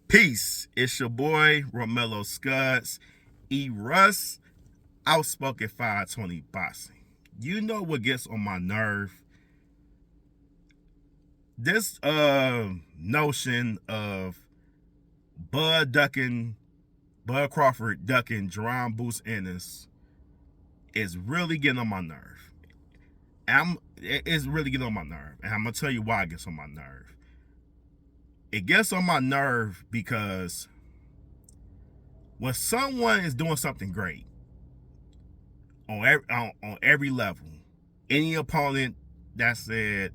Peace. It's your boy, Romello Scuds, E. Russ, Outspoken 520 Boxing. You know what gets on my nerve? This notion of Bud Crawford ducking Jerome Boots Ennis is really getting on my nerve. It's really getting on my nerve. And I'm going to tell you why it gets on my nerve. It gets on my nerve because when someone is doing something great on every level, any opponent that said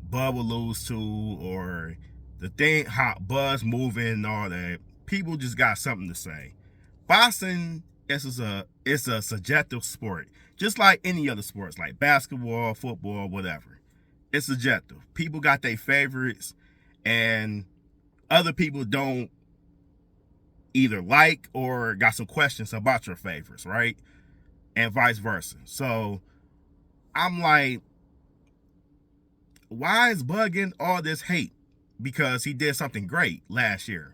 Bud will lose to, or the thing how Bud's moving and all that, people just got something to say. Boxing it's a subjective sport, just like any other sports, like basketball, football, whatever. It's subjective. People got their favorites, and other people don't either like or got some questions about your favorites, right? And vice versa. So I'm like, why is Bud getting all this hate? Because he did something great last year.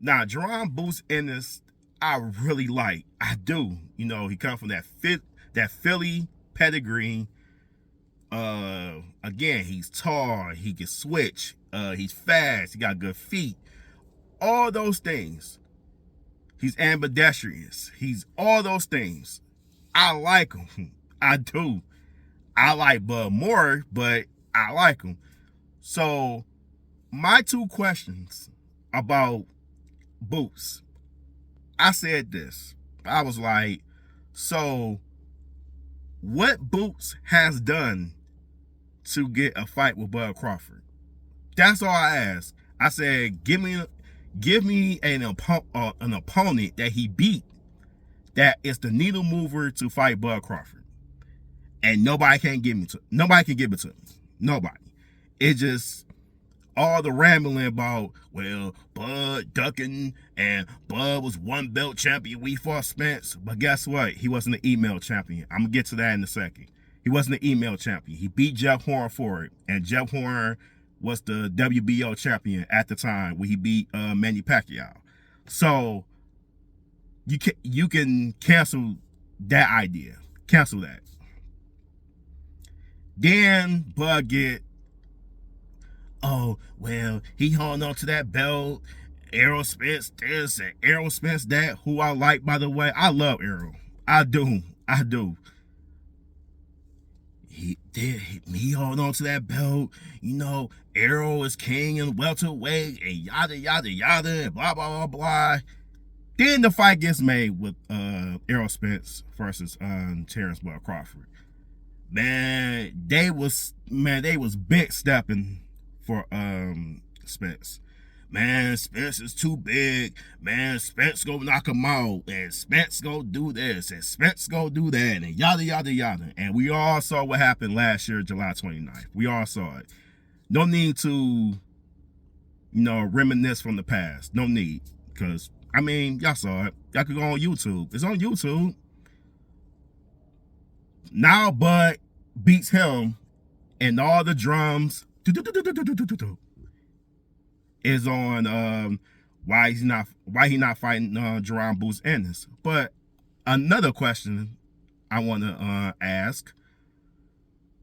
Now, Jerome Boots Ennis, I really like. I do. You know, he come from that Philly pedigree. Again, he's tall. He can switch. He's fast. He got good feet. All those things. He's ambidextrous. He's all those things. I like him. I do. I like Bud more, but I like him. So, my two questions about Boots. I said this. I was like, so what Boots has done to get a fight with Bud Crawford? That's all I asked. I said, give me an opponent that he beat that is the needle mover to fight Bud Crawford. And nobody can give it to me. Nobody. It just all the rambling about, well, Bud ducking, and Bud was one belt champion. We fought Spence. But guess what? He wasn't an email champion. I'm going to get to that in a second. He wasn't an email champion. He beat Jeff Horn for it. And Jeff Horn was the WBO champion at the time when he beat Manny Pacquiao. So you can cancel that idea. Cancel that. Then Bud get, oh, well, he hung on to that belt. Errol Spence this and Errol Spence that, who I like, by the way. I love Errol. I do. He hung on to that belt. You know, Errol is king in welterweight and yada, yada, yada, and blah, blah, blah, blah. Then the fight gets made with Errol Spence versus Terrence Bud Crawford. Man, they was big stepping for Spence. Man, Spence is too big. Man, Spence go knock him out, and Spence go do this, and Spence go do that, and yada, yada, yada. And we all saw what happened last year, July 29th. We all saw it. No need to, reminisce from the past. No need. Because, y'all saw it. Y'all could go on YouTube. It's on YouTube. Now Bud beats him, and all the drums is on why he not fighting Jerome Boots Ennis. But another question I want to ask: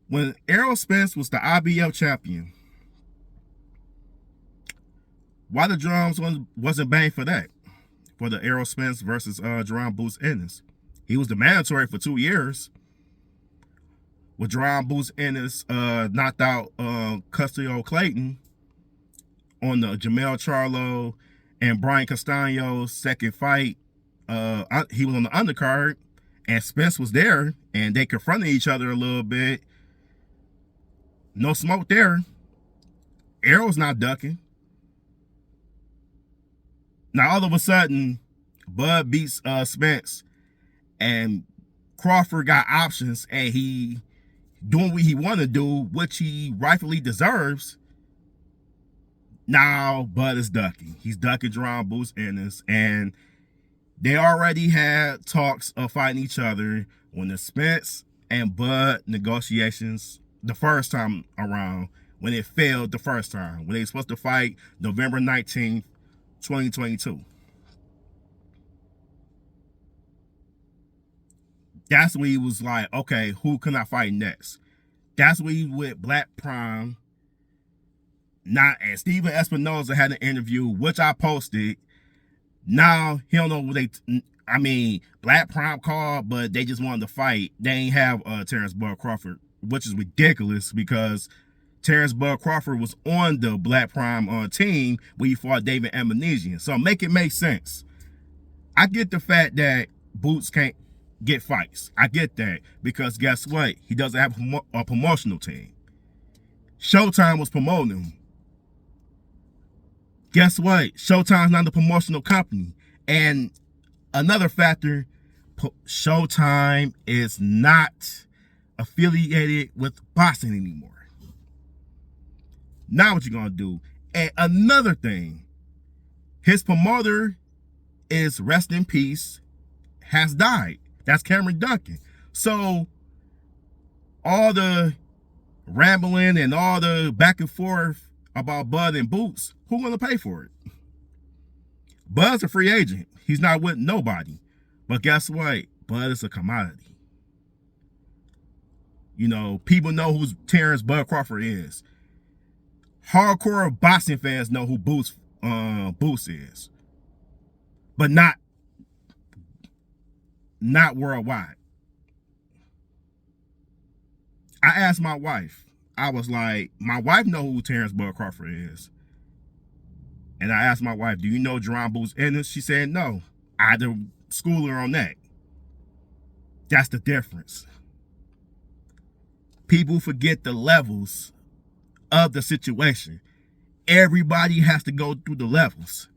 when Errol Spence was the IBL champion, why the drums wasn't banged for that? For the Errol Spence versus Jerome Boots Ennis, he was the mandatory for 2 years. With Jerome Boots Ennis knocked out Custio Clayton on the Jamel Charlo and Brian Castaño's second fight. He was on the undercard, and Spence was there, and they confronted each other a little bit. No smoke there. Errol's not ducking. Now all of a sudden, Bud beats Spence, and Crawford got options, and he doing what he want to do, which he rightfully deserves. Now Bud is ducking. He's ducking Jerome Boots Ennis, and they already had talks of fighting each other when the Spence and Bud negotiations the first time around when it failed the first time, when they were supposed to fight November 19th, 2022. That's when he was like, okay, who can I fight next? That's when he went Black Prime. And Steven Espinoza had an interview, which I posted. Now, he don't know what Black Prime called, but they just wanted to fight. They ain't have Terrence Bud Crawford, which is ridiculous because Terrence Bud Crawford was on the Black Prime team when he fought David Amnesian. So make it make sense. I get the fact that Boots can't get fights. I get that because guess what? He doesn't have a promotional team. Showtime was promoting him. Guess what? Showtime's not a promotional company. And another factor, Showtime is not affiliated with boxing anymore. Now what you gonna do? And another thing, his promoter is, rest in peace, has died. That's Cameron Duncan. So all the rambling and all the back and forth about Bud and Boots, who's gonna pay for it? Bud's a free agent. He's not with nobody. But guess what? Bud is a commodity. You know, people know who Terrence Bud Crawford is. Hardcore boxing fans know who Boots is. But not worldwide. I asked my wife. I was like, my wife know who Terrence Bud Crawford is. And I asked my wife, do you know Jerron Boots Ennis? She said no. I had to school her on that. That's the difference. People forget the levels of the situation. Everybody has to go through the levels.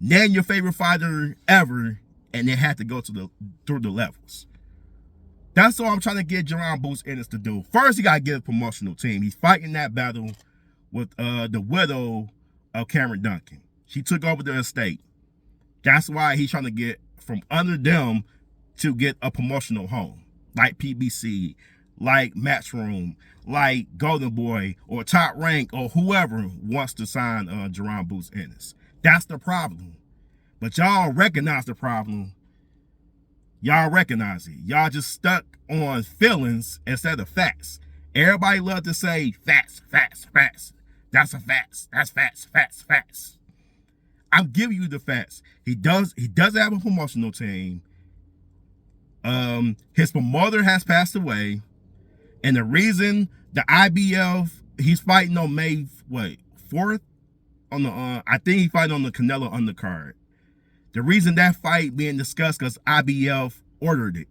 Name your favorite fighter ever, and they had to go through the levels. That's all I'm trying to get Jerron Boots Ennis to do. First, he got to get a promotional team. He's fighting that battle with the widow of Cameron Duncan. She took over the estate. That's why he's trying to get from under them to get a promotional home. Like PBC, like Matchroom, like Golden Boy, or Top Rank, or whoever wants to sign Jerron Boots Ennis. That's the problem. But y'all recognize the problem. Y'all recognize it. Y'all just stuck on feelings instead of facts. Everybody love to say facts, facts, facts. That's a facts. That's facts, facts, facts. I'm giving you the facts. He doesn't have a promotional team. His promoter has passed away. And the reason the IBF, he's fighting on May 4th? On the I think he's fighting on the Canelo undercard. The reason that fight being discussed because IBF ordered it.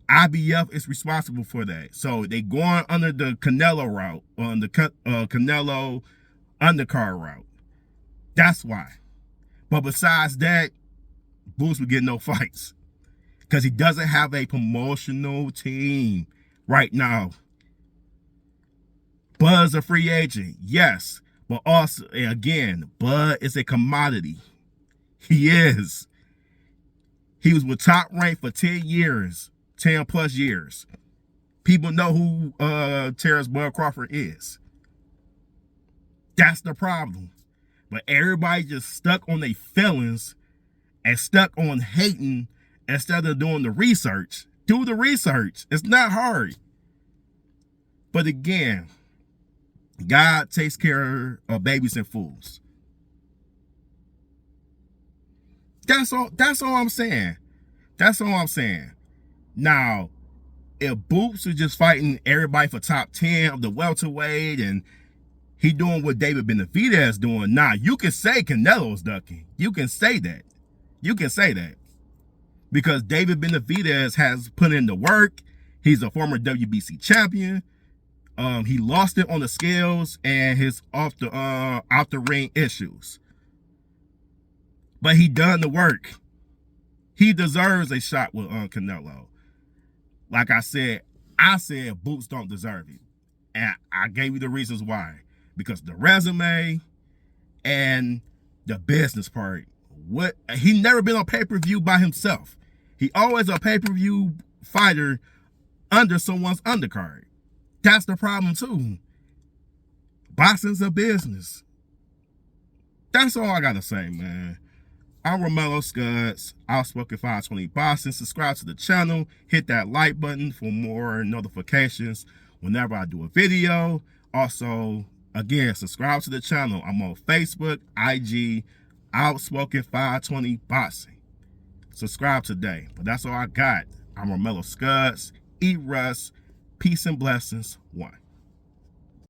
IBF is responsible for that. So they going under the Canelo route, on the Canelo undercard route. That's why. But besides that, Boots will get no fights. Because he doesn't have a promotional team right now. Bud's a free agent, yes. But also, again, Bud is a commodity. He is. He was with Top Rank for 10 years. 10 plus years. People know who Terrence Bud Crawford is. That's the problem. But everybody just stuck on their feelings and stuck on hating instead of doing the research. Do the research. It's not hard. But again, God takes care of babies and fools. That's all I'm saying. That's all I'm saying. Now, if Boots is just fighting everybody for top 10 of the welterweight and he doing what David Benavidez doing, now you can say Canelo's ducking. You can say that. You can say that. Because David Benavidez has put in the work. He's a former WBC champion. He lost it on the scales and his off the ring issues. But he done the work. He deserves a shot with Canelo. Like I said Boots don't deserve it. And I gave you the reasons why. Because the resume and the business part. He never been on pay-per-view by himself. He always a pay-per-view fighter under someone's undercard. That's the problem too. Boxing's a business. That's all I gotta say, man. I'm Romello Scuds, Outspoken 520 Boxing. Subscribe to the channel. Hit that like button for more notifications whenever I do a video. Also, again, subscribe to the channel. I'm on Facebook, IG, Outspoken 520 Boxing. Subscribe today. But that's all I got. I'm Romello Scuds. Eat Russ. Peace and blessings. One.